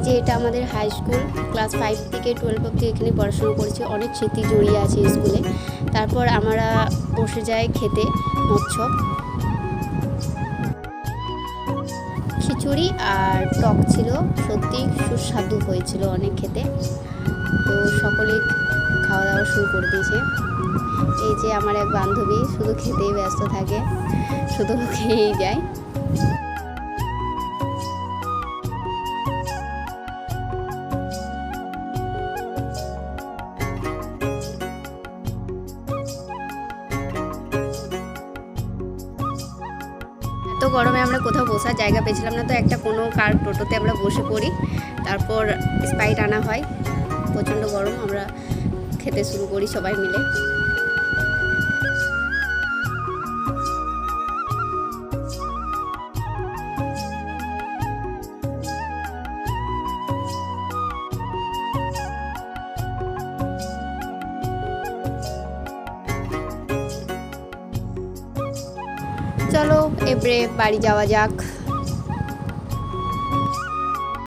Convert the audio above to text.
যে এটা আমাদের হাই স্কুল, ক্লাস 5 থেকে 12 অবধি এখানে পড়াশোনা করেছি, অনেক স্মৃতি জড়িয়ে আছে স্কুলে। তারপর আমরা বসে যাই খেতে মৎস্য, খিচুড়ি আর টক ছিল, সত্যি সুস্বাদু হয়েছিল অনেক খেতে। তো সকলেই খাওয়া দাওয়া শুরু করে দিয়েছে। এই যে আমার এক বান্ধবী শুধু খেতেই ব্যস্ত থাকে, শুধু খেয়েই যায়। এত গরমে আমরা কোথাও বসার জায়গা পেয়েছিলাম না, তো একটা কোনো কার টোটোতে আমরা বসে পড়ি, তারপর স্প্রাইট আনা হয়। প্রচণ্ড গরম, আমরা খেতে শুরু করি সবাই মিলে। চলো এবারে বাড়ি যাওয়া যাক।